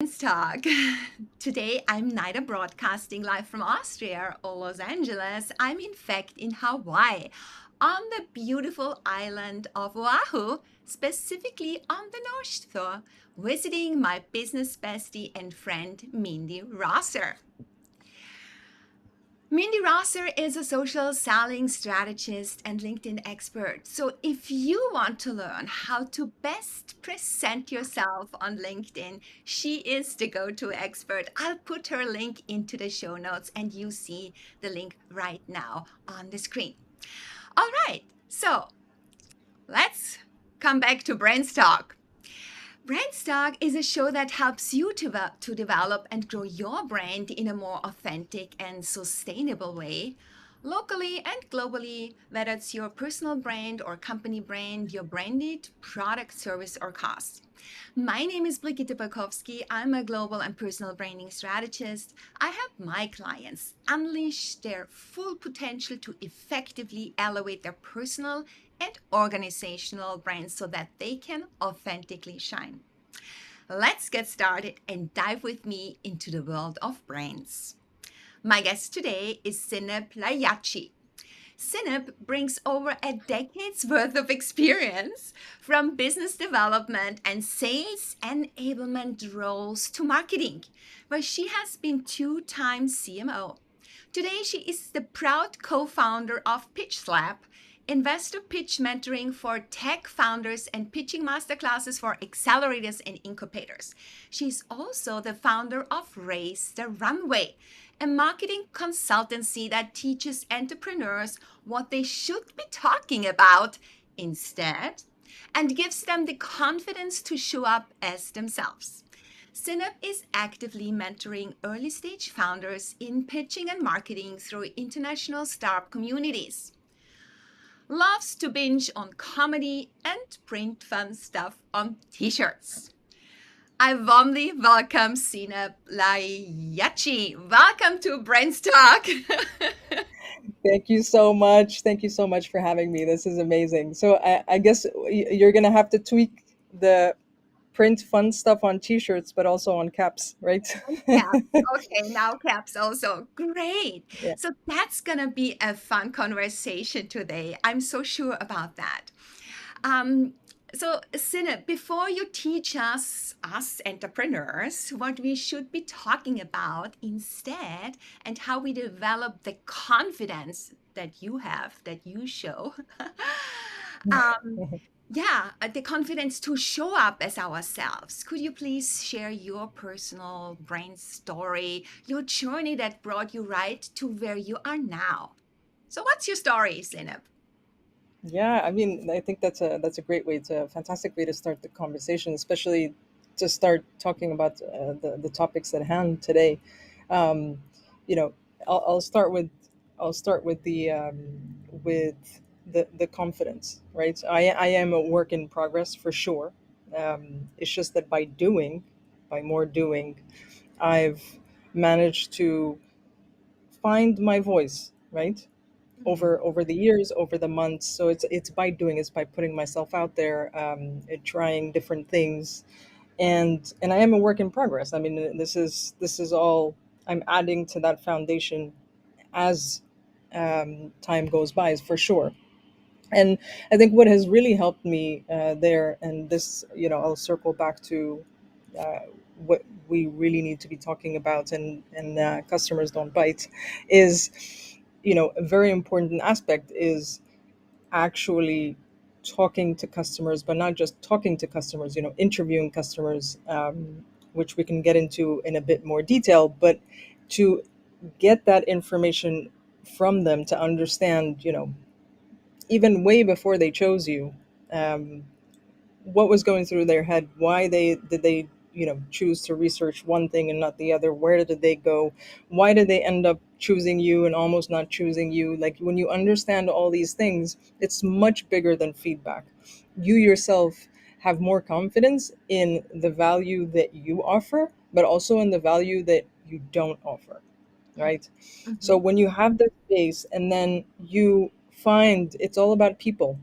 BrandsTalk. Today I'm neither broadcasting live from Austria or Los Angeles. I'm in fact in Hawaii, on the beautiful island of Oahu, specifically on the North Shore, visiting my business bestie and friend Mindy Rosser. Mindy Rosser is a social selling strategist and LinkedIn expert. So, if you want to learn how to best present yourself on LinkedIn, she is the go to expert. I'll put her link into the show notes, and you see the link right now on the screen. All right, so let's come back to BrandsTalk. BrandsTalk is a show that helps you to develop and grow your brand in a more authentic and sustainable way, locally and globally, whether it's your personal brand or company brand, your branded product, service, or cost. My name is Brigitte Barkowski. I'm a global and personal branding strategist. I help my clients unleash their full potential to effectively elevate their personal and organizational brands so that they can authentically shine. Let's get started and dive with me into the world of brands. My guest today is Zineb Layachi. Zineb brings over a decade's worth of experience from business development and sales enablement roles to marketing, where she has been two-time CMO. Today, she is the proud co-founder of PitchSLAP, investor pitch mentoring for tech founders and pitching masterclasses for accelerators and incubators. She's also the founder of Raise the Runway, a marketing consultancy that teaches entrepreneurs what they should be talking about instead and gives them the confidence to show up as themselves. Zineb is actively mentoring early stage founders in pitching and marketing through international startup communities. Loves to binge on comedy and print fun stuff on t-shirts. I warmly welcome Zineb Layachi. Welcome to BrandsTalk. Thank you so much. Thank you so much for having me. This is amazing. So I guess you're gonna have to tweak the print fun stuff on t-shirts, but also on caps, right? And caps. Okay, now caps also. Great. Yeah. So that's going to be a fun conversation today. I'm so sure about that. Um, so, Sine, before you teach us entrepreneurs, what we should be talking about instead and how we develop the confidence that you have, that you show, um, yeah, the confidence to show up as ourselves. Could you please share your personal brain story, your journey that brought you right to where you are now? So, what's your story, Zineb? Yeah, I mean, I think that's a great way to fantastic way to start the conversation, especially to start talking about the topics at hand today. Um, you know, I'll start with with the confidence, right? I am a work in progress for sure. It's just that by more doing, I've managed to find my voice, right? Mhm. Over the years, over the months. So it's by doing, it's by putting myself out there, and trying different things, and I am a work in progress. I mean, this is all I'm adding to that foundation as time goes by, is for sure. And I think what has really helped me there, and this, I'll circle back to uh, what we really need to be talking about, and customers don't bite, is, a very important aspect is actually talking to customers, but not just talking to customers, interviewing customers, which we can get into in a bit more detail, but to get that information from them to understand, even way before they chose you, um, what was going through their head, why they choose to research one thing and not the other, where did they go, why did they end up choosing you and almost not choosing you. Like, when you understand all these things, it's much bigger than feedback. You yourself have more confidence in the value that you offer, but also in the value that you don't offer, right? So Mhm. when you have this base, and then you find, it's all about people,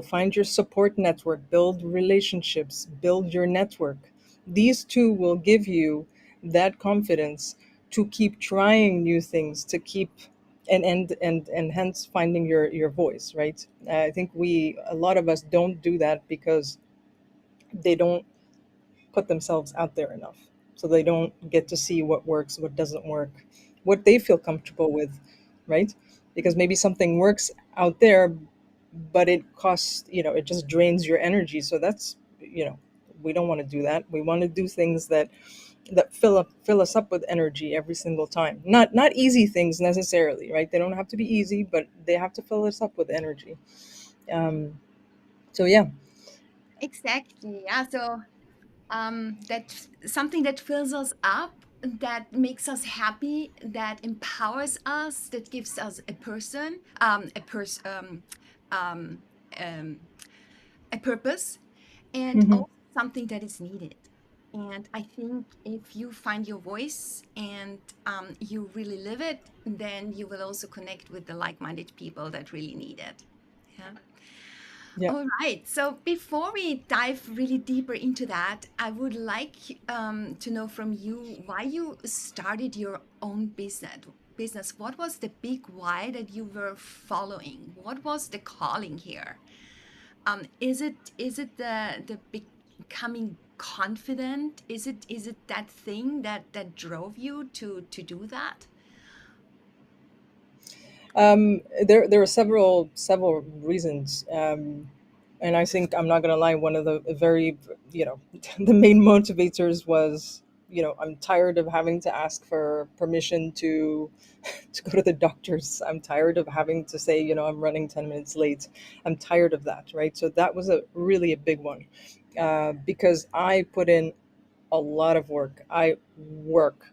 find your support network, build relationships, build your network, These two will give you that confidence to keep trying new things, to keep and hence finding your voice, right? I think we a lot of us don't do that because they don't put themselves out there enough. So they don't get to see what works, what doesn't work, what they feel comfortable with, right? Because maybe something works out there, but it costs, it just drains your energy. So that's, we don't want to do that. We want to do things that fill us up with energy every single time. Not easy things necessarily, right? They don't have to be easy, but they have to fill us up with energy. Um, so yeah, Exactly. Yeah. So that something that fills us up, that makes us happy, that empowers us, that gives us um, um, a purpose, and hmm also something that is needed. And I think if you find your voice and you really live it, then you will also connect with the like-minded people that really need it. Yeah. yeah. All right. So before we dive really deeper into that, I would like to know from you why you started your own business. Business. What was the big why that you were following? What was the calling here? Is it the becoming confident? Is it that thing that drove you to do that? There are several reasons, and I think I'm not gonna lie. One of the very, the main motivators was, I'm tired of having to ask for permission to go to the doctors. I'm tired of having to say, I'm running 10 minutes late. I'm tired of that, right? So that was a really a big one, because I put in a lot of work. Work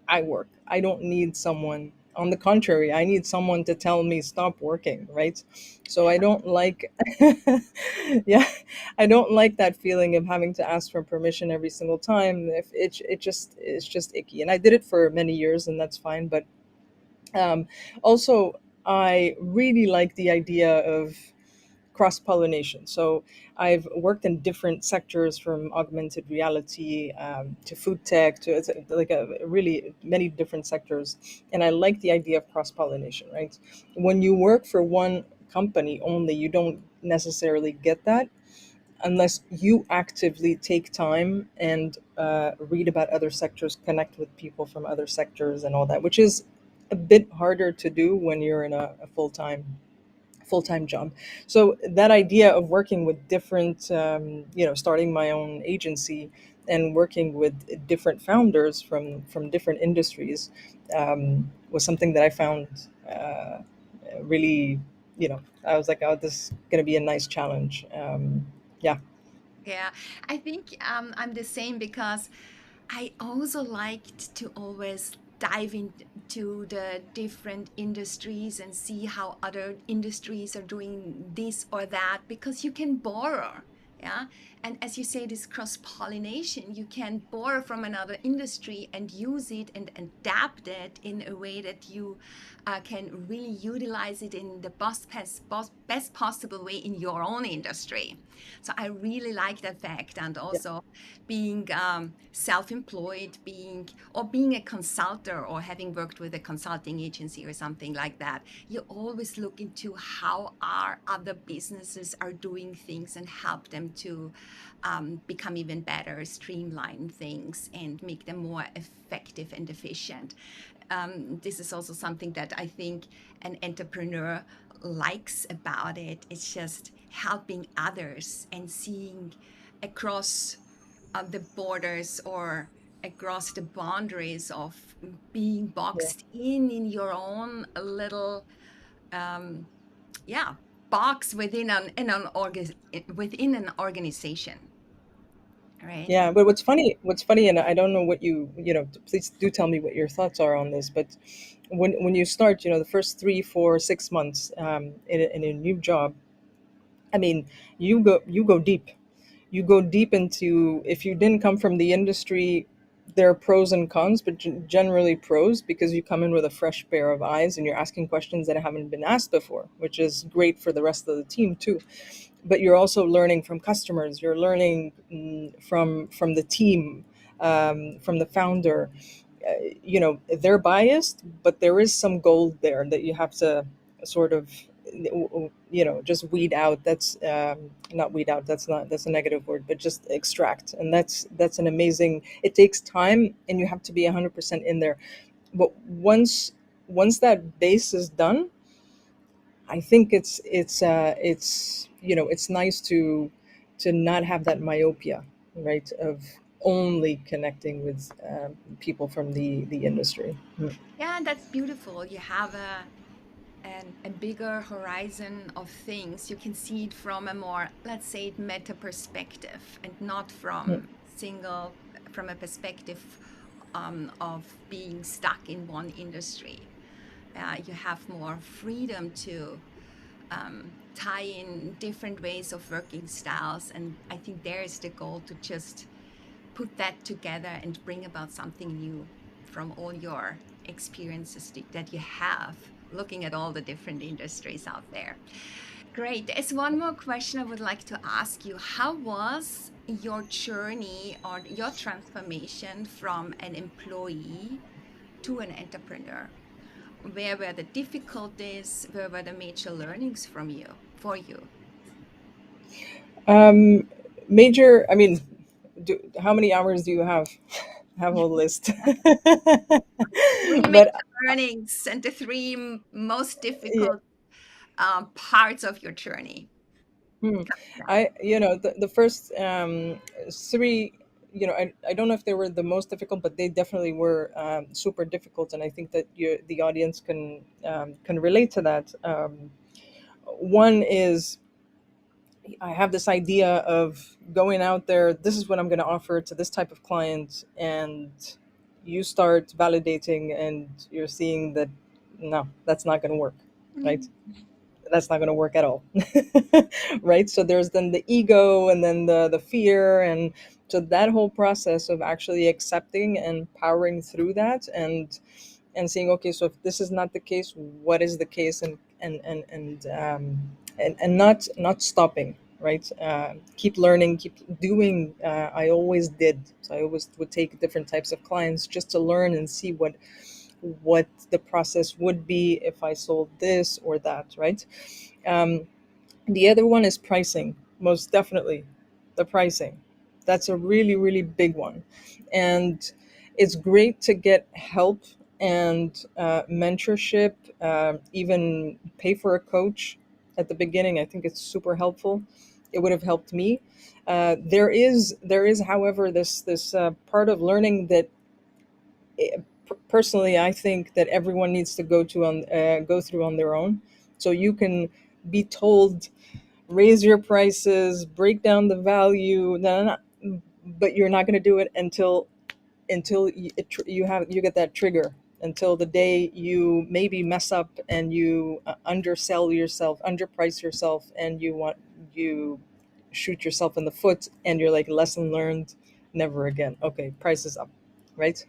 I work. I don't need someone. On the contrary, I need someone to tell me stop working, right? So I don't like, yeah, I don't like that feeling of having to ask for permission every single time. If it's just icky, and I did it for many years, and that's fine. But also, I really like the idea of cross pollination. So I've worked in different sectors, from augmented reality to food tech to it's like a really many different sectors, and I like the idea of cross pollination. Right, when you work for one company only, you don't necessarily get that unless you actively take time and read about other sectors, connect with people from other sectors, and all that, which is a bit harder to do when you're in a full-time job. So that idea of working with different, starting my own agency and working with different founders from different industries, was something that I found really, I was like, oh, this is going to be a nice challenge. Yeah, Yeah, I think I'm the same because I also liked to always dive into the different industries and see how other industries are doing this or that, because you can borrow. Yeah. And as you say, this cross pollination, you can borrow from another industry and use it and adapt it in a way that you can really utilize it in the best possible way in your own industry. So I really like that fact. And yeah, also being self-employed, being a consultant, or having worked with a consulting agency or something like that, you always look into how our other businesses are doing things and help them to become even better, streamline things, and make them more effective and efficient. This is also something that I think an entrepreneur likes about it. It's just helping others and seeing across the borders, or across the boundaries of being yeah. boxed in your own little um, yeah, box within within an organization, right? Yeah, but what's funny, and I don't know what please do tell me what your thoughts are on this. But when you start, the first 3, 4, 6 months in a new job, I mean, you go deep. You go deep into, if you didn't come from the industry, there are pros and cons, but generally pros, because you come in with a fresh pair of eyes and you're asking questions that haven't been asked before, which is great for the rest of the team too. but you're also learning from customers. You're learning from the team, from the founder. You know, they're biased, but there is some gold there that you have to sort of, you know, just weed out. That's not weed out. That's a negative word, but just extract. And that's an amazing. It takes time, and you have to be 100% in there. But once that base is done, I think it's you know, it's nice to not have that myopia, right, of only connecting with people from the industry. Mm. Yeah, that's beautiful. You have a bigger horizon of things. You can see it from a more, let's say, it meta perspective, and not Mm. from a perspective of being stuck in one industry. You have more freedom to tie in different ways of working styles. And I think there is the goal, to just put that together and bring about something new from all your experiences that you have looking at all the different industries out there. Great. There's one more question I would like to ask you. How was your journey or your transformation from an employee to an entrepreneur? Where were the difficulties? Where were the major learnings from you for you? Um, Major. I mean, how many hours do you have a list? Three major But learnings and the three most yeah. difficult parts of your journey. Hmm. You know, the first three, you know, I don't know if they were the most difficult, but they definitely were super difficult, and I think that the audience can relate to that. One is, I have this idea of going out there. This is what I'm going to offer to this type of client, and you start validating, and you're seeing that no, that's not going to work, right? Mhm. That's not going to work at all. Right, so there's then the ego, and then the fear, and so that whole process of actually accepting and powering through that, and seeing, okay, so if this is not the case, what is the case, and not stopping, right? Keep learning, keep doing. I always did, so I always would take different types of clients just to learn and see what the process would be if I sold this or that, right? um, the other one is pricing, most definitely. The pricing. That's a really, really big one. And it's great to get help and mentorship, even pay for a coach at the beginning. I think it's super helpful. It would have helped me. There is, however, this part of learning that personally I think that everyone needs to go through on their own. So you can be told, raise your prices, break down the value, no, no, no, but you're not going to do it until you get that trigger, until the day you maybe mess up and you undersell yourself, underprice yourself, and you shoot yourself in the foot, and you're like, lesson learned, never again. Okay, price is up, right?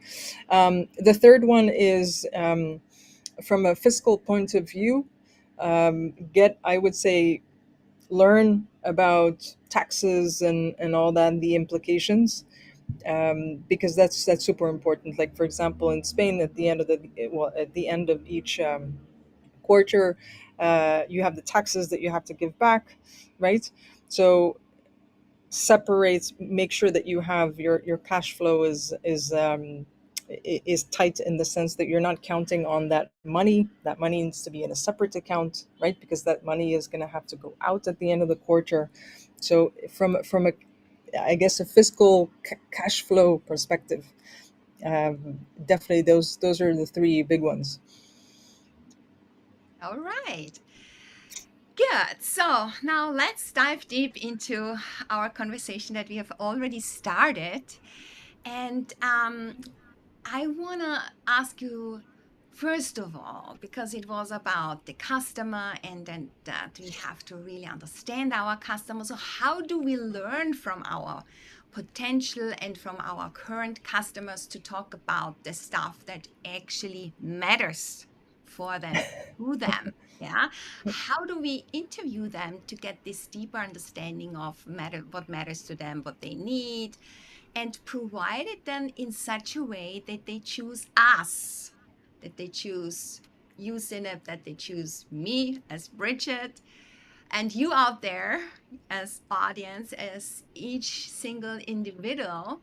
The third one is, from a fiscal point of view, get, I would say, learn about taxes and all that, and the implications, because that's super important. Like, for example, in Spain, at the end of each quarter, you have the taxes that you have to give back, right? So make sure that you have your cash flow is tight, in the sense that you're not counting on that money needs to be in a separate account, right? Because that money is going to have to go out at the end of the quarter. So from a, I guess, a fiscal cash flow perspective, definitely those are the three big ones. All right. Good. So now let's dive deep into our conversation that we have already started. And I want to ask you, first of all, because it was about the customer, and then that we have to really understand our customer. So, how do we learn from our potential and from our current customers to talk about the stuff that actually matters for them, to them? Yeah. How do we interview them to get this deeper understanding of what matters to them, what they need, and provide it then in such a way that they choose us, that they choose you, Zineb, that they choose me as Bridget, and you out there as audience, as each single individual,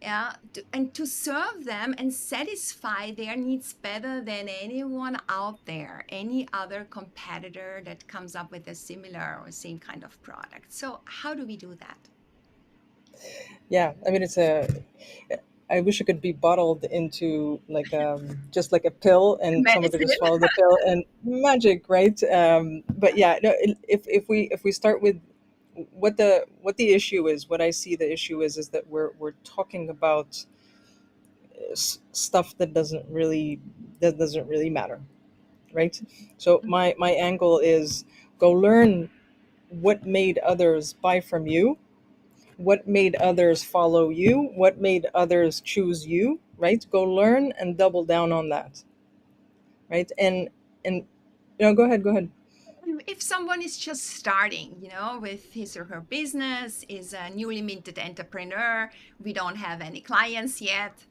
yeah, and to serve them and satisfy their needs better than anyone out there, any other competitor that comes up with a similar or same kind of product. So how do we do that? Yeah, I mean, it's a. I wish it could be bottled into like just like a pill, and someone could Medicine. just follow the pill and magic, right? But yeah, no, if we start with what the issue is, what I see the issue is that we're talking about stuff that doesn't really matter, right? So my angle is go learn what made others buy from you, what made others follow you, what made others choose you, right? Go learn and double down on that, right? And go ahead, go ahead. If someone is just starting, with his or her business, is a newly minted entrepreneur, we don't have any clients yet,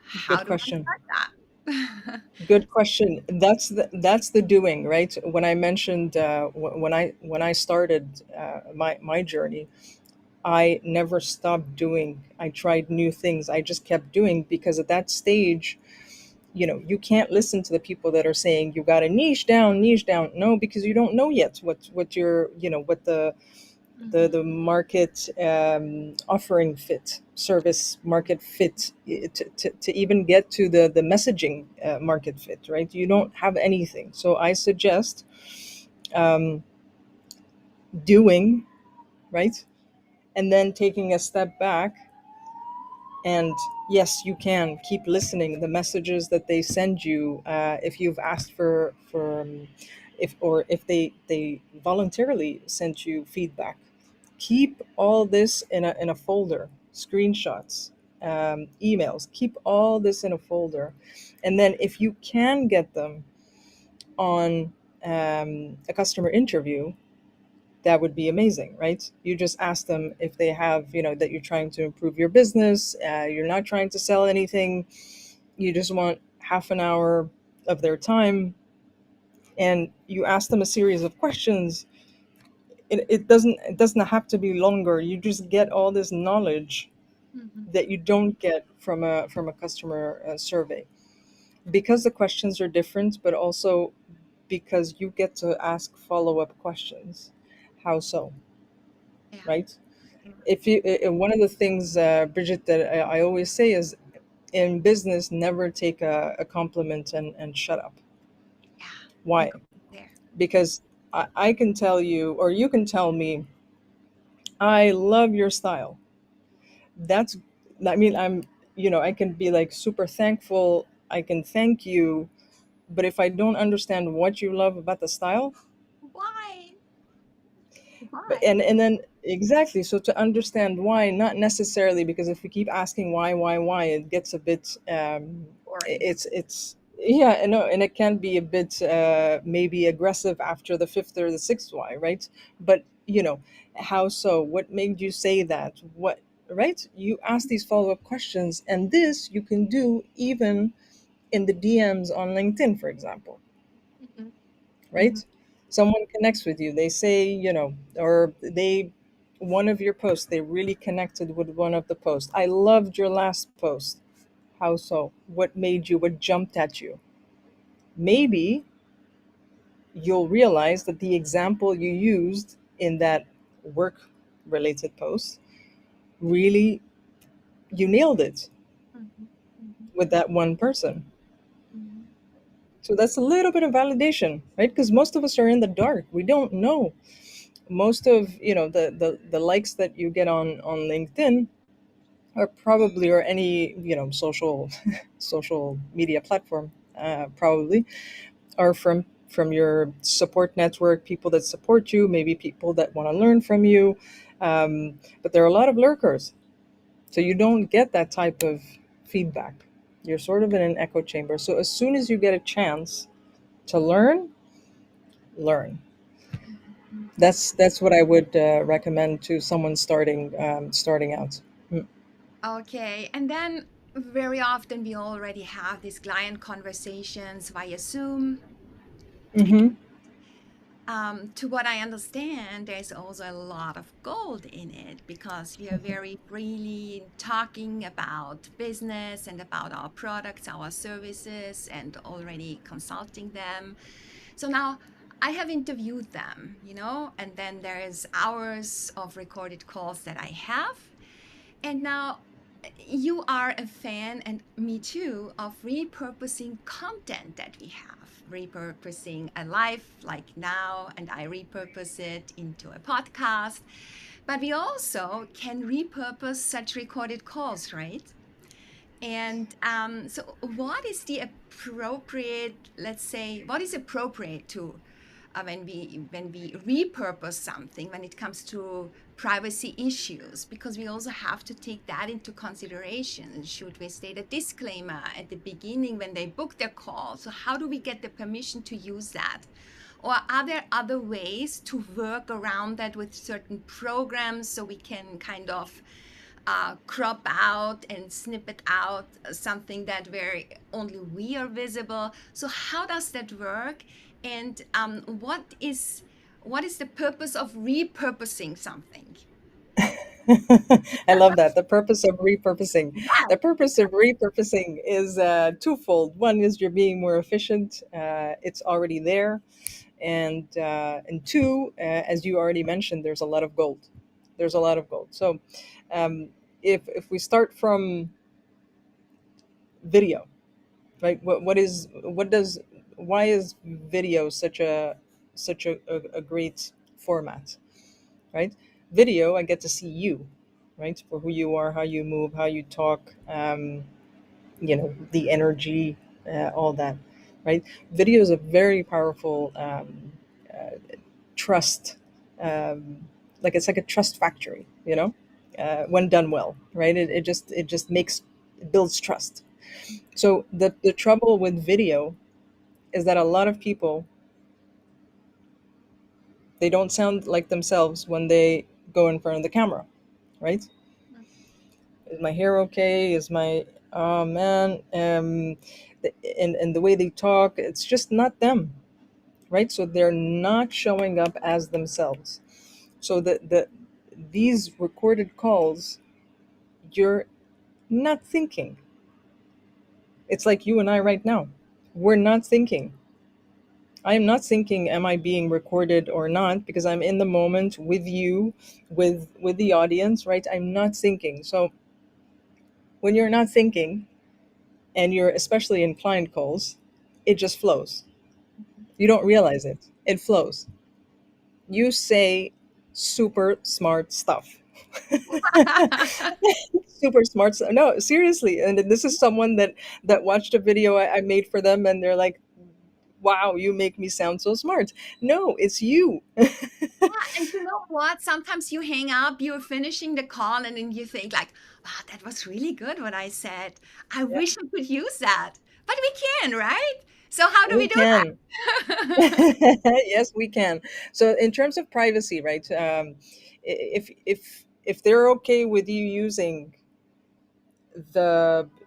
how Good do I question. start that? Good question. That's the doing, right? When I mentioned when I started my journey, I never stopped doing. I tried new things. I just kept doing because at that stage, you can't listen to the people that are saying you got to niche down. No, because you don't know yet what your what the Mhm, market offering fit, service market fit, to even get to the messaging market fit, right? You don't have anything. So I suggest um, doing, right, and then taking a step back. And yes, you can keep listening the messages that they send you, if you've asked for if they voluntarily sent you feedback. Keep all this in a folder, screenshots, emails. Keep all this in a folder, and then if you can get them on a customer interview, that would be amazing, right? You just ask them if they have, that you're trying to improve your business. You're not trying to sell anything. You just want half an hour of their time, and you ask them a series of questions. It doesn't have to be longer. You just get all this knowledge mhm. that you don't get from a customer survey, because the questions are different, but also because you get to ask follow-up questions. How so, Yeah, right? yeah, If you one of the things, Bridget, that I always say is, in business, never take a compliment and shut up. yeah. We Why? go there. Because I can tell you, or you can tell me, I love your style. That's, I mean, I can be like super thankful. I can thank you, but if I don't understand what you love about the style, Why? but Why? and then exactly, so to understand why, not necessarily, because if we keep asking why, it gets a bit Boring. it's yeah, and no, and it can be a bit maybe aggressive after the fifth or the sixth why, right? But how so, what made you say that, what, right? You ask these follow-up questions, and this you can do even in the DMs on LinkedIn, for example, Mhm, mhm. right? Someone connects with you. They say, or one of your posts, they really connected with one of the posts. I loved your last post. How so? What made you, what jumped at you? Maybe you'll realize that the example you used in that work related post, really, you nailed it Mhm, mhm, with that one person. mhm, So that's a little bit of validation, right? Because most of us are in the dark. We don't know. Most of the likes that you get on LinkedIn are probably, or any social media platform, probably are from your support network, people that support you, maybe people that want to learn from you, but there are a lot of lurkers, so you don't get that type of feedback. You're sort of in an echo chamber. So as soon as you get a chance to learn, learn. Mhm. That's what I would recommend to someone starting out. Mm. Okay. And then very often we already have these client conversations via Zoom. Mm-hmm. To what I understand, there's also a lot of gold in it because we are very freely talking about business and about our products, our services, and already consulting them. So now I have interviewed them, and then there is hours of recorded calls that I have. And now you are a fan, and me too, of repurposing content that we have. Repurposing a life like now, and I repurpose it into a podcast. But we also can repurpose such recorded calls, right? And so, what is the appropriate, let's say, what is appropriate to when we repurpose something when it comes to privacy issues? Because we also have to take that into consideration. Should we state a disclaimer at the beginning when they book their call? So, how do we get the permission to use that? Or are there other ways to work around that with certain programs so we can kind of crop out and snippet out something that where only we are visible? So how does that work? And what is the purpose of repurposing something? I love that. The purpose of repurposing. Yeah. The purpose of repurposing is twofold. One is you're being more efficient. It's already there, and two, as you already mentioned, there's a lot of gold. There's a lot of gold. So, um, if we start from video, right? What does why is video such a great format, right? Video, I get to see you, right, for who you are, how you move, how you talk, the energy, all that, right? Video is a very powerful trust, um, like it's like a trust factory, when done well, right? It just makes it builds trust. So the trouble with video is that a lot of people, they don't sound like themselves when they go in front of the camera, right? Is my hair okay? Is my oh man, and the way they talk, it's just not them, right? So they're not showing up as themselves. So these recorded calls, you're not thinking. It's like you and I right now. We're not thinking. I am not thinking, am I being recorded or not? Because I'm in the moment with you, with the audience, right? I'm not thinking. So when you're not thinking, and you're especially in client calls, it just flows. You don't realize it. It flows. You say super smart stuff. Super smart stuff. No, seriously. And this is someone that watched a video I made for them, and they're like, "Wow, you make me sound so smart." No, it's you. Yeah, and you know what? Sometimes you hang up, you're finishing the call, and then you think like, wow, that was really good what I said. I Yeah, wish I could use that. But we can, right? So how do we we do can. that? Yes, we can. So in terms of privacy, right? If they're okay with you using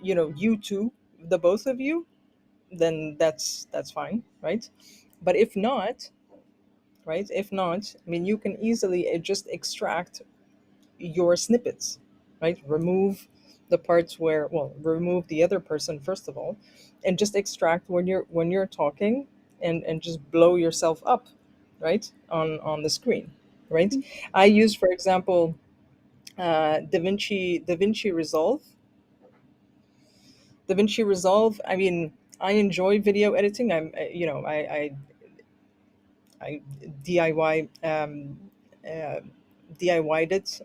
you two, the both of you, then that's fine, right? But if not, right? If not, I mean, you can easily just extract your snippets, right? The parts where, well, remove the other person first of all, and just extract when you're talking, and just blow yourself up, right, on the screen, right? I use, for example, DaVinci Resolve. DaVinci Resolve. I mean, I enjoy video editing. I DIY uh, DIY'd it,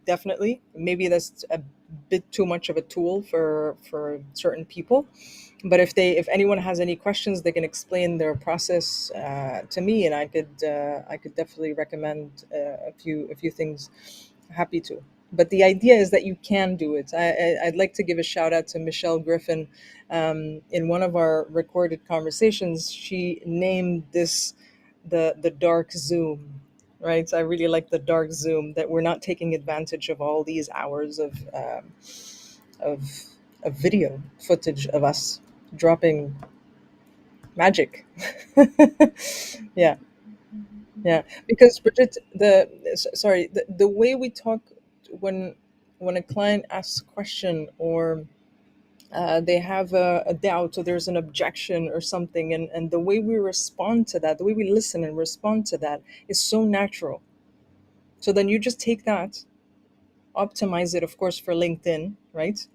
definitely. Maybe that's a bit too much of a tool for certain people. But if anyone has any questions, they can explain their process to me, and I could definitely recommend a few things. Happy to. But the idea is that you can do it. I'd like to give a shout out to Michelle Griffin. In one of our recorded conversations, she named the dark zoom, right? I really like the dark zoom, that we're not taking advantage of all these hours of of video footage of us dropping magic. Yeah, yeah. Because Bridget, sorry, the way we talk when when a client asks a question, or they have a doubt, or there's an objection or something, and the way we respond to that, the way we listen and respond to that is so natural. So then you just take that, optimize it, of course, for LinkedIn, right?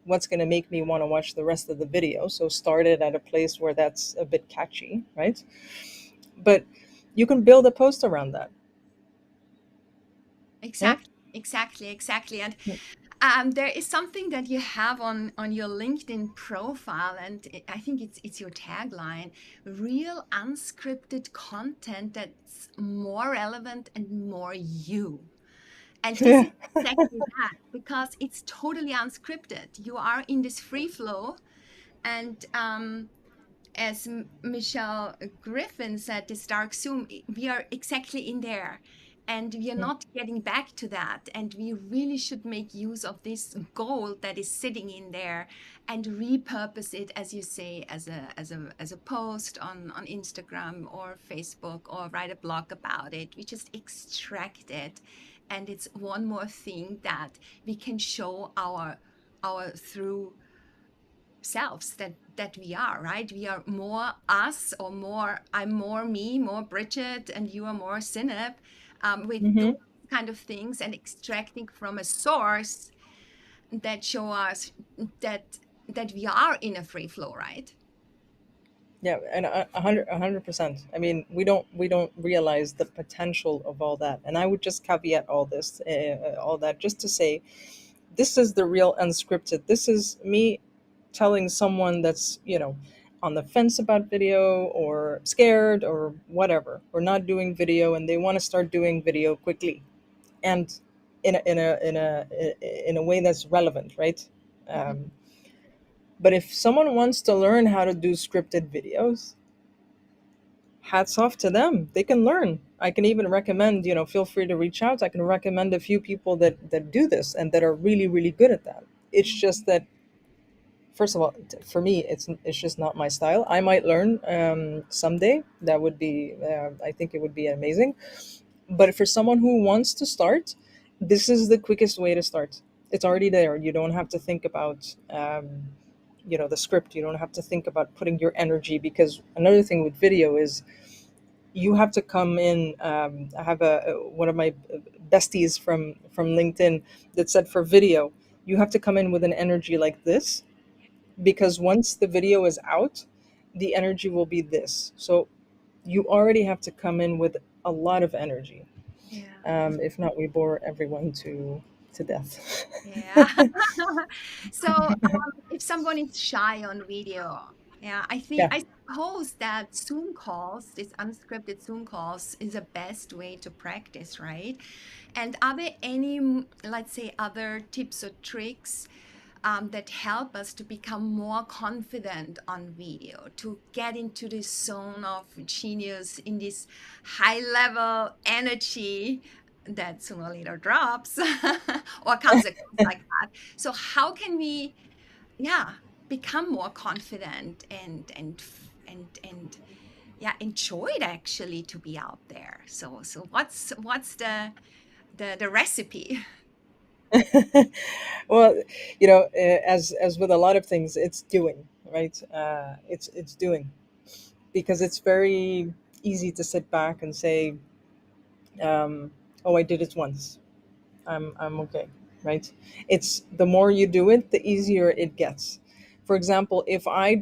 What's going to make me want to watch the rest of the video? So start it at a place where that's a bit catchy, right? But you can build a post around that. Yeah. Exactly, exactly. And there is something that you have on your LinkedIn profile, and I think it's your tagline: real unscripted content that's more relevant and more you. And this Yeah. is exactly that, because it's totally unscripted. You are in this free flow, and as Michelle Griffin said, this dark zoom, we are exactly in there. And we are not getting back to that. And we really should make use of this gold that is sitting in there and repurpose it, as you say, as a post on Instagram or Facebook, or write a blog about it. We just extract it. And it's one more thing that we can show our through selves that we are, right? We are more us, or more, I'm more me, more Bridget, and you are more Zineb, with those Hmm. kind of things, and extracting from a source that show us that we are in a free flow, right? Yeah, and 100%. I mean, we don't realize the potential of all that. And I would just caveat all that, just to say, this is the real unscripted. This is me telling someone that's, on the fence about video, or scared, or whatever, or not doing video, and they want to start doing video quickly, and in a way that's relevant, right? Mhm. Um, but if someone wants to learn how to do scripted videos, hats off to them. They can learn. I can even recommend, feel free to reach out. I can recommend a few people that do this and that are really, really good at that. It's just that, first of all, for me, it's just not my style. I might learn someday. That would be, I think it would be amazing. But for someone who wants to start, this is the quickest way to start. It's already there. You don't have to think about, the script. You don't have to think about putting your energy, because another thing with video is you have to come in. I have one of my besties from LinkedIn that said, for video, you have to come in with an energy like this, because once the video is out, the energy will be this. So you already have to come in with a lot of energy. Yeah. If not, we bore everyone to death. Yeah. So, if someone is shy on video, yeah, Yeah. I suppose that Zoom calls, this unscripted Zoom calls, is the best way to practice, right? And are there any, let's say, other tips or tricks that help us to become more confident on video, to get into this zone of genius, in this high level energy that sooner or later drops or comes across like that? So how can we, yeah, become more confident and yeah, enjoy it actually to be out there? So what's the recipe? Well, as with a lot of things, it's doing, right. It's doing, because it's very easy to sit back and say, oh, I did it once, I'm okay, right. It's the more you do it, the easier it gets. For example, if I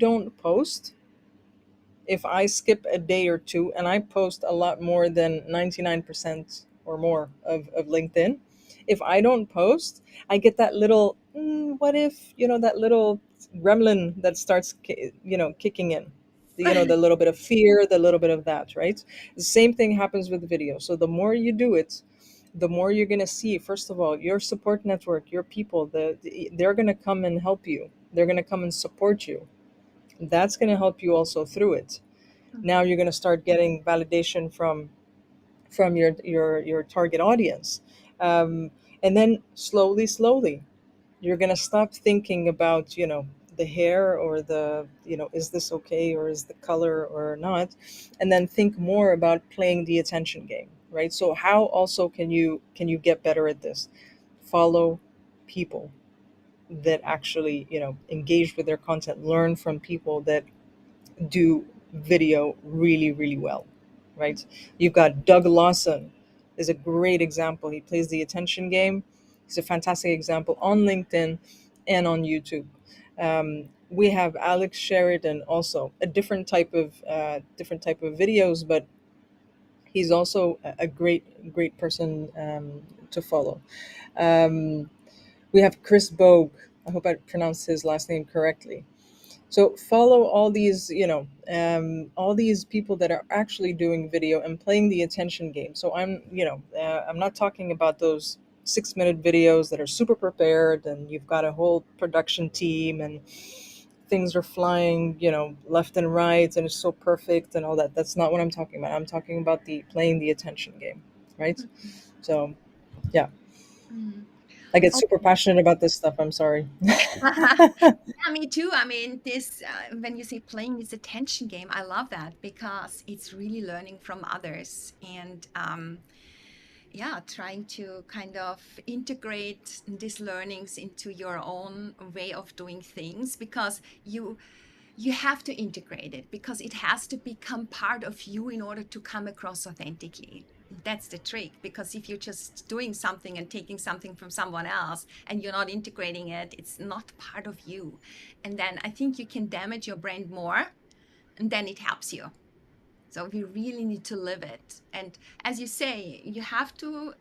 skip a day or two and I post a lot more than 99% or more of LinkedIn, if I don't post, I get that little, what if, that little gremlin that starts, kicking in. The little bit of fear, the little bit of that, right? The same thing happens with video. So the more you do it, the more you're going to see, first of all, your support network, your people, they're going to come and help you. They're going to come and support you. That's going to help you also through it. Now Mhm. you're going to start getting validation from your target audience, um, and then slowly you're going to stop thinking about, the hair, or the, is this okay, or is the color or not, and then think more about playing the attention game, right? So how also can you get better at this? Follow people that actually, engage with their content, learn from people that do video really, really well, right? You've got Doug Lawson is a great example. He plays the attention game. He's a fantastic example on LinkedIn and on YouTube. We have Alex Sheridan, also a different type of videos, but he's also a great person to follow. Um, we have Chris Bogue. I hope I pronounced his last name correctly. So follow all these people that are actually doing video and playing the attention game. So I'm not talking about those 6-minute videos that are super prepared and you've got a whole production team and things are flying, left and right, and it's so perfect and all that. That's not what I'm talking about. I'm talking about the playing the attention game, right? Mhm. So yeah, Mhm. I get super Okay. passionate about this stuff. I'm sorry. Yeah, me too. I mean, this when you say playing this attention game, I love that because it's really learning from others and yeah, trying to kind of integrate these learnings into your own way of doing things because you have to integrate it because it has to become part of you in order to come across authentically. That's the trick because if you're just doing something and taking something from someone else and you're not integrating it, it's not part of you. And then I think you can damage your brand more and then it helps you. So we really need to live it. And as you say, you have to,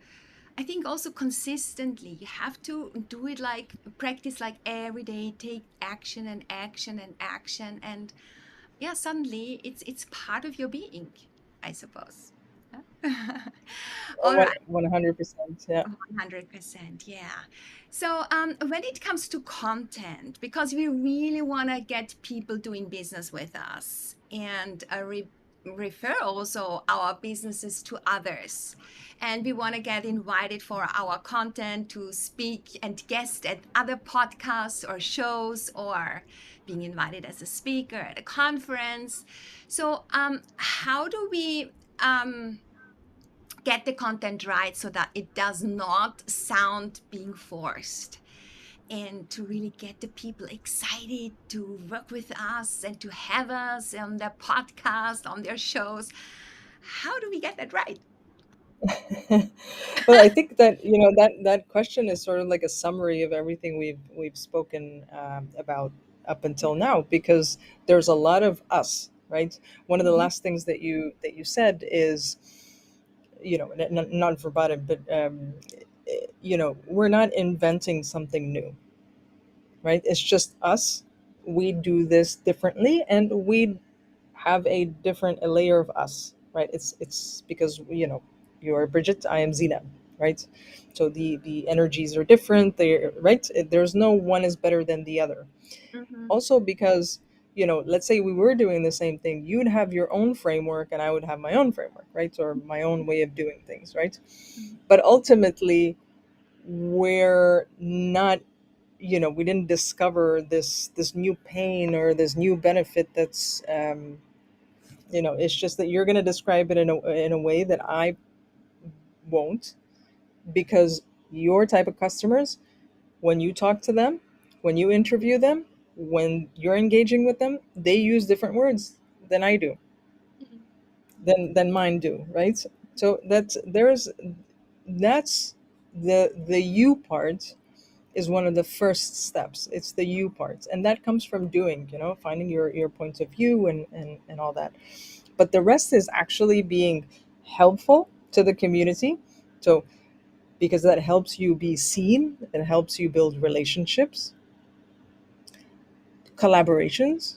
I think also consistently, you have to do it like practice like every day, take action and action and action. And yeah, suddenly it's part of your being, I suppose. Yeah. All right. 100%. Yeah. 100%. Yeah. So, when it comes to content, because we really want to get people doing business with us and refer also our businesses to others, and we want to get invited for our content to speak and guest at other podcasts or shows or being invited as a speaker at a conference. So, how do we? Get the content right so that it does not sound being forced and to really get the people excited to work with us and to have us on their podcast, on their shows. How do we get that right? Well, I think that that question is sort of like a summary of everything we've spoken about up until now, because there's a lot of us, right? One of the Mhm, last things that you said is, not verbatim, but we're not inventing something new, right? It's just us. We do this differently, and we have a layer of us, right? It's because you are Bridget, I am Zineb, right? So the energies are different. They right. There's no one is better than the other. mhm, Also because let's say we were doing the same thing, you'd have your own framework and I would have my own framework, right? Or my own way of doing things, right? mhm, But ultimately, we're not, we didn't discover this new pain or this new benefit that's it's just that you're going to describe it in a way that I won't, because your type of customers, when you talk to them, when you interview them, when you're engaging with them, they use different words than I do, mhm, than mine do, right? So that's the you part is one of the first steps. It's the you part, and that comes from doing, finding your points of view and all that. But the rest is actually being helpful to the community. So because that helps you be seen, it helps you build relationships, collaborations,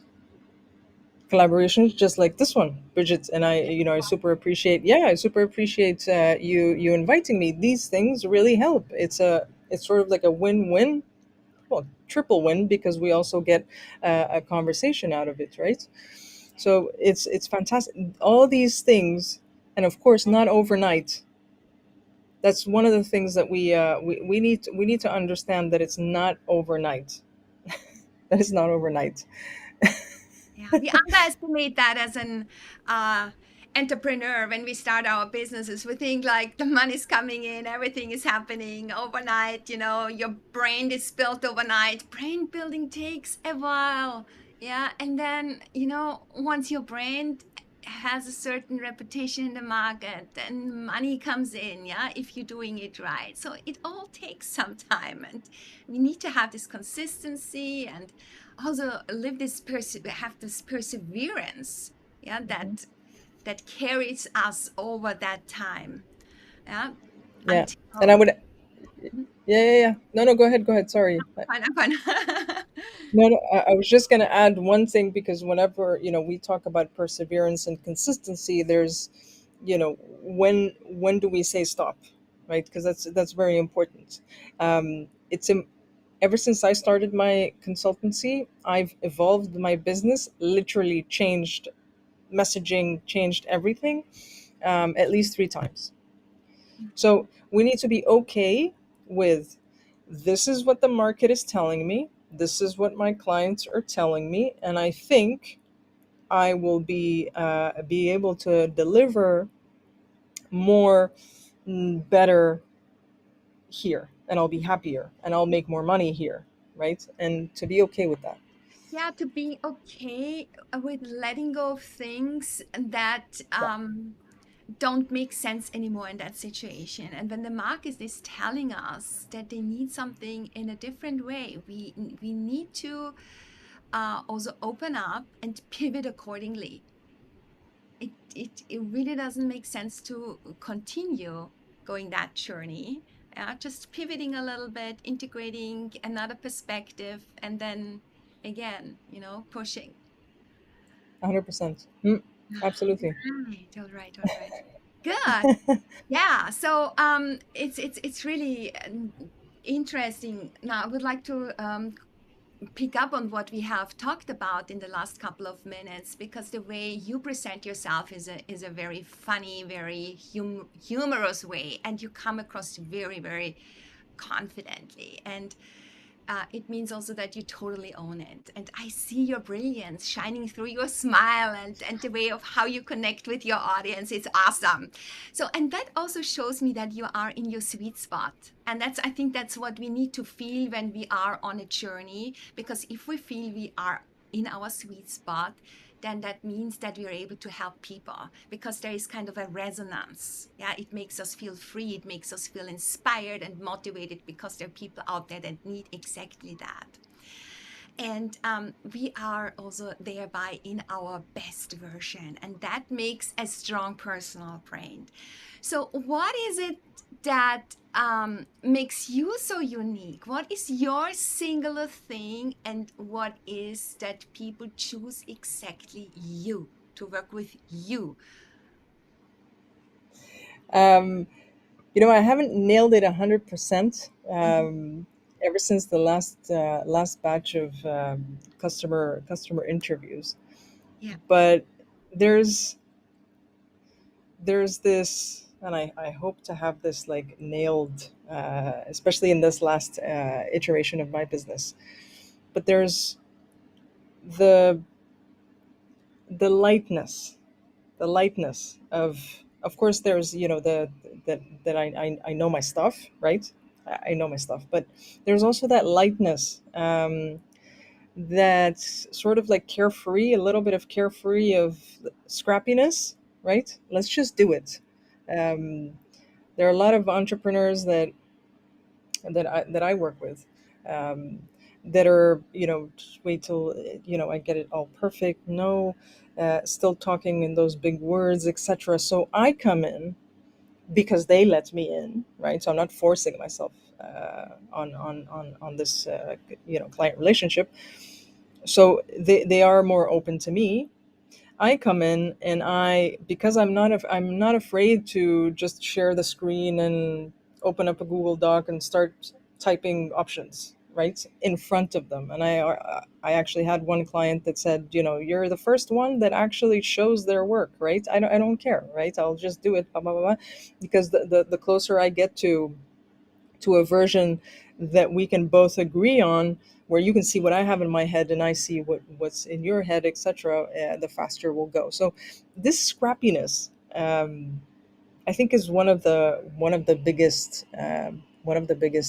just like this one, Bridget and I. I super appreciate, yeah, I super appreciate you inviting me. These things really help. It's sort of like a win-win, well, triple win, because we also get a conversation out of it, right? So it's fantastic. All these things, and of course, not overnight. That's one of the things that we need to understand that it's not overnight. That is not overnight. Yeah, we underestimate that as an uh, entrepreneur when we start our businesses. We think like the money's coming in, everything is happening overnight. Your brain is built overnight. Brain building takes a while. Yeah, and then once your brain has a certain reputation in the market, then money comes in. Yeah, if you're doing it right. So it all takes some time, and we need to have this consistency and also have this perseverance, yeah, Mhm. that carries us over that time, yeah, Yeah, and I until. would. Mhm. Yeah. No, no. Go ahead. Go ahead. Sorry. Fine, fine. No, no. I was just going to add one thing because whenever we talk about perseverance and consistency, there's, when do we say stop, right? Because that's very important. It's ever since I started my consultancy, I've evolved my business, literally changed messaging, changed everything, at least 3 times. So we need to be okay with, this is what the market is telling me, this is what my clients are telling me, and I think I will be able to deliver more, better here, and I'll be happier, and I'll make more money here, right? And to be okay with that. Yeah, to be okay with letting go of things that Yeah, don't make sense anymore in that situation. And when the market is telling us that they need something in a different way, we need to also open up and pivot accordingly. It really doesn't make sense to continue going that journey. Just pivoting a little bit, integrating another perspective, and then again, pushing. 100%. Absolutely. All right, all right. Good. Yeah. So it's really interesting. Now I would like to pick up on what we have talked about in the last couple of minutes, because the way you present yourself is a very funny, very humorous way, and you come across very, very confidently. And it means also that you totally own it. And I see your brilliance shining through your smile, and the way of how you connect with your audience. It's awesome. So, and that also shows me that you are in your sweet spot. And I think that's what we need to feel when we are on a journey, because if we feel we are in our sweet spot, then that means that we are able to help people, because there is kind of a resonance. Yeah, it makes us feel free, it makes us feel inspired and motivated, because there are people out there that need exactly that. And we are also thereby in our best version, and that makes a strong personal brand. So what is it that makes you so unique? What is your singular thing, and what is that people choose exactly you to work with you? um, I haven't nailed it 100%, Mhm. ever since the last batch of customer interviews. Yeah. But there's there's this, and I hope to have this like nailed, especially in this last iteration of my business. But there's the the lightness, the lightness of course there's that I know my stuff, right? I know my stuff, but there's also that lightness, that's sort of like carefree, a little bit of carefree, of scrappiness, right? Let's just do it. um, there are a lot of entrepreneurs that I work with, um, that are, just wait till, I get it all perfect. No, still talking in those big words, etc. So I come in because they let me in, right? So I'm not forcing myself on this client relationship. So they are more open to me. I come in and because I'm not afraid to just share the screen and open up a Google Doc and start typing options. right, in front of them. And I actually had one client that said, you're the first one that actually shows their work, right? I don't care, right? I'll just do it, blah, blah, blah, blah. Because the closer I get to a version that we can both agree on, where you can see what I have in my head and I see what's in your head, etc., the faster we'll go. So this scrappiness, I think, is one of the biggest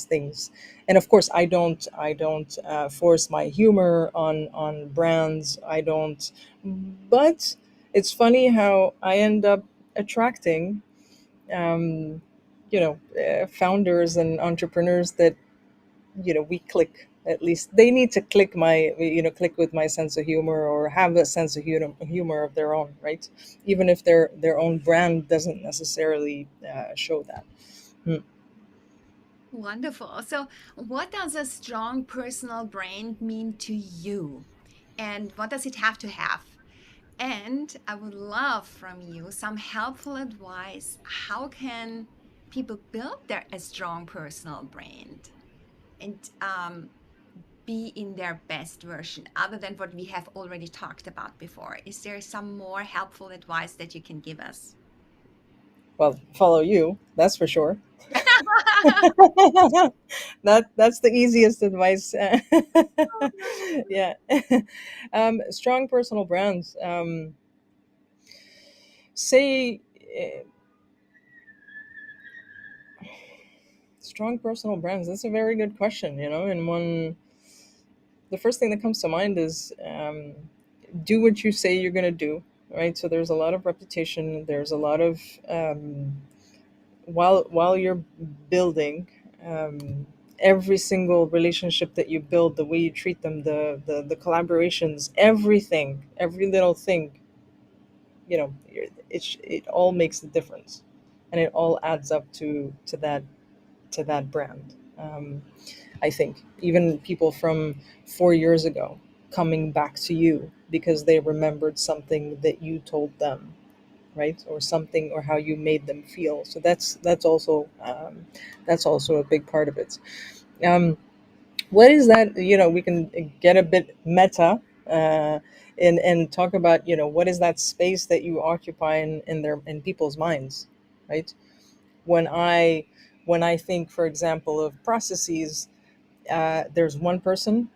things. And of course, I don't force my humor on brands. I don't. But it's funny how I end up attracting, um, founders and entrepreneurs that, we click. At least they need to click with my sense of humor, or have a sense of humor of their own, right? Even if their own brand doesn't necessarily show that. Hmm. Wonderful. So, what does a strong personal brand mean to you? And what does it have to have? And I would love from you some helpful advice. How can people build a strong personal brand and be in their best version, other than what we have already talked about before? Is there some more helpful advice that you can give us? Well, follow you, that's for sure. That's the easiest advice. Yeah. Strong personal brands. Say Strong personal brands. That's a very good question. And the first thing that comes to mind is, do what you say you're going to do, right? So there's a lot of reputation. There's a lot of, while you're building, every single relationship that you build, the way you treat them, the collaborations, everything, every little thing, it all makes a difference, and it all adds up to that brand. I think even people from 4 years ago coming back to you because they remembered something that you told them, right? Or something, or how you made them feel. So that's also a big part of it. Um, what is that? We can get a bit meta, and talk about, what is that space that you occupy in people's minds, right? When I think, for example, of processes, there's one person.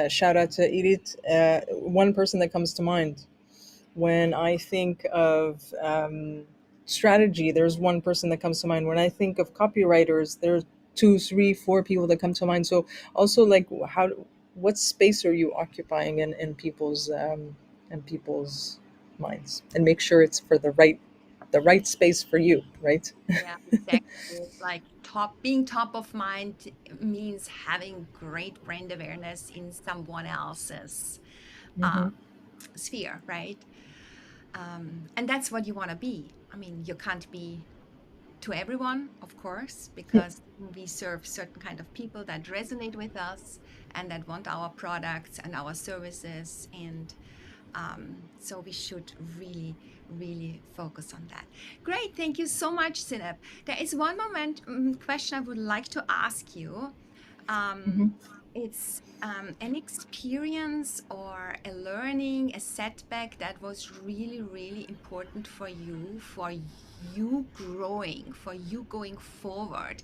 Shout out to Edith. One person that comes to mind. When I think of, strategy, there's one person that comes to mind. When I think of copywriters, there's two, three, four people that come to mind. So also, like, what space are you occupying in people's minds, and make sure it's for the right space for you, right? Yeah, exactly. Like being top of mind means having great brand awareness in someone else's uh, Hmm. sphere, right? And that's what you want to be. I mean, you can't be to everyone, of course, because we serve certain kind of people that resonate with us and that want our products and our services. And so we should really, really focus on that. Great. Thank you so much, Zineb. There is one question I would like to ask you. Um, Hmm. it's an experience or a learning, a setback that was really, really important for you growing, for you going forward,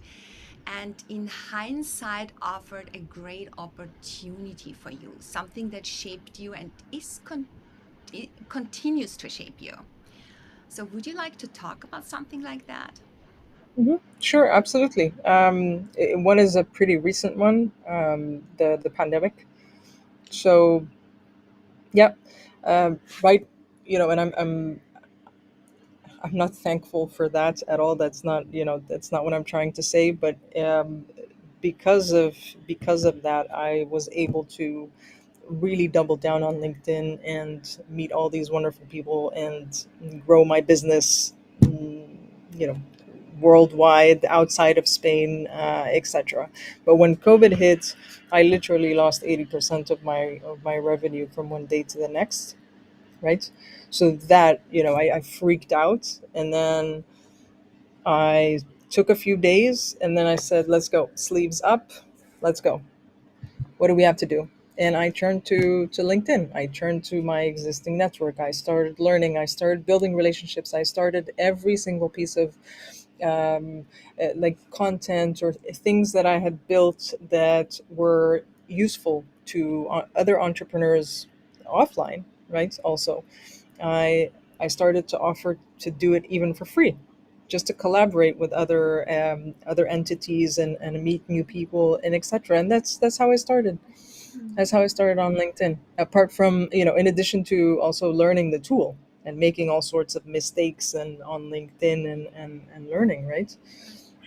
and in hindsight offered a great opportunity for you, something that shaped you and it continues to shape you. So, would you like to talk about something like that? Hmm. Sure, absolutely. One is a pretty recent one, the pandemic. So, yeah, right. And I'm not thankful for that at all. That's not what I'm trying to say. But because of that, I was able to really double down on LinkedIn and meet all these wonderful people and grow my business, you know, worldwide, outside of Spain, etc. But when COVID hit, I literally lost 80% of my revenue from one day to the next, right? So that, I freaked out, and then I took a few days, and then I said, let's go, sleeves up, let's go. What do we have to do? And I turned to LinkedIn. I turned to my existing network. I started learning. I started building relationships. I started every single piece of like content or things that I had built that were useful to other entrepreneurs offline, right? Also, I I started to offer to do it even for free, just to collaborate with other entities and meet new people and etc. And that's how I started. Mm. That's how I started on LinkedIn. Apart from, in addition to also learning the tool and making all sorts of mistakes and on LinkedIn and learning, right?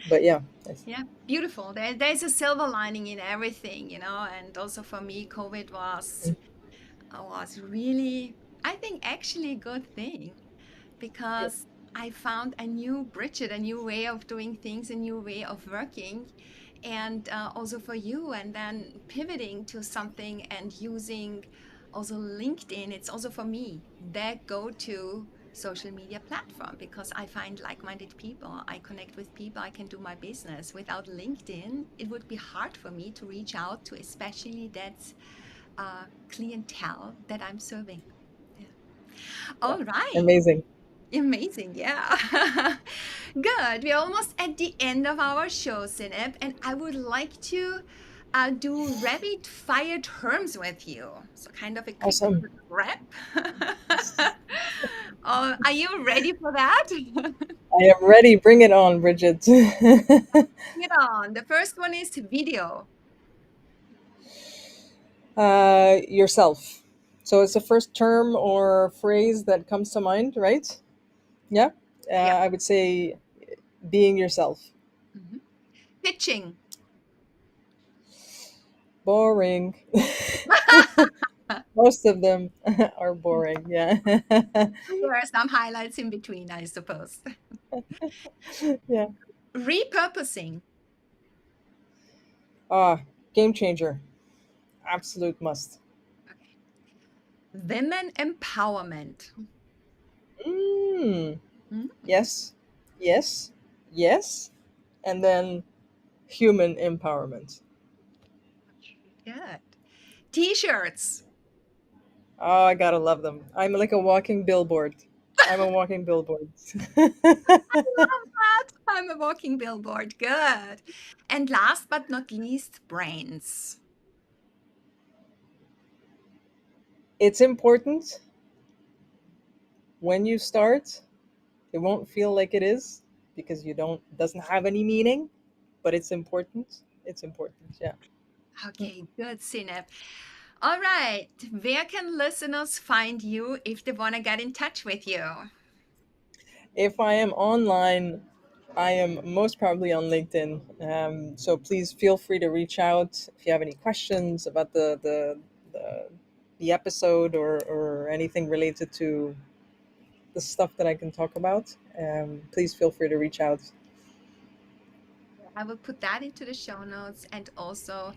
But yeah, Yeah, beautiful. There's a silver lining in everything, and also for me, COVID was really, I think, actually a good thing because I found a new Bridget, a new way of doing things, a new way of working, and also for you. And then pivoting to something and using also LinkedIn, it's also for me that go to social media platform because I find like minded people. I connect with people, I can do my business. Without LinkedIn, it would be hard for me to reach out to, especially that clientele that I'm serving. Yeah. yeah, All right. amazing. Amazing, yeah. Good. We're almost at the end of our show, Zineb, and I would like to do rapid fire terms with you. So, kind of a quick Awesome. rap. Are you ready for that? Bring I am ready. Bring it on, Bridget. it on. The first one is video. Yourself. So it's the first term or phrase that comes to mind, right? Yeah. Yeah. I would say being yourself. Mhm. Pitching. Boring. Most of them are boring. Yeah. There are some highlights in between, I suppose. Yeah. Repurposing. Ah, game changer. Absolute must. Okay. Women empowerment. Mm, Mm, yes. Yes. Yes. And then human empowerment. good. T-shirts. Oh, I gotta love them. I'm like a walking billboard. I'm a walking billboard. Love that. I'm a walking billboard. Good. And last but not least, brains. It's important when you start. It won't feel like it is because you don't doesn't have any meaning, but it's important. It's important. Yeah. Okay, good, Sineb. All right. Where can listeners find you if they want to get in touch with you? If I am online, I am most probably on LinkedIn. So please feel free to reach out if you have any questions about the, the episode or anything related to the stuff that I can talk about. Please feel free to reach out. I will put that into the show notes and also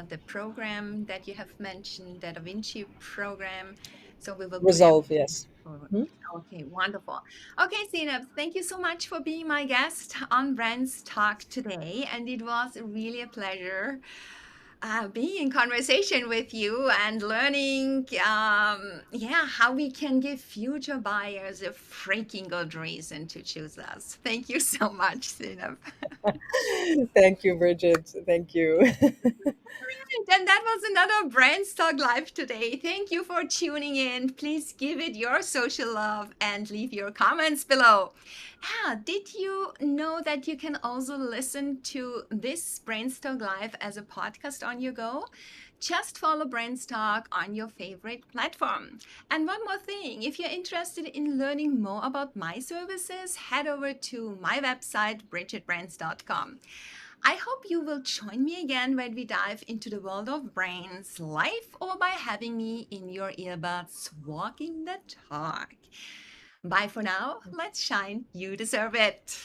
the program that you have mentioned, the Da Vinci program. So we will put Resolve, everything yes. forward. Hmm? Okay, wonderful. Okay, Zainab, thank you so much for being my guest on Brands Talk today. And it was really a pleasure being in conversation with you and learning, yeah, how we can give future buyers a freaking good reason to choose us. Thank you so much, Zainab. Thank you, Bridget. Thank you. And that was another Brands Talk Live today. Thank you for tuning in. Please give it your social love and leave your comments below. Did you know that you can also listen to this Brands Talk Live as a podcast on your go? Just follow Brands Talk on your favorite platform. And one more thing, if you're interested in learning more about my services, head over to my website, bridgetbrands.com. I hope you will join me again when we dive into the world of brains, live or by having me in your earbuds walking the talk. Bye for now. Let's shine. You deserve it.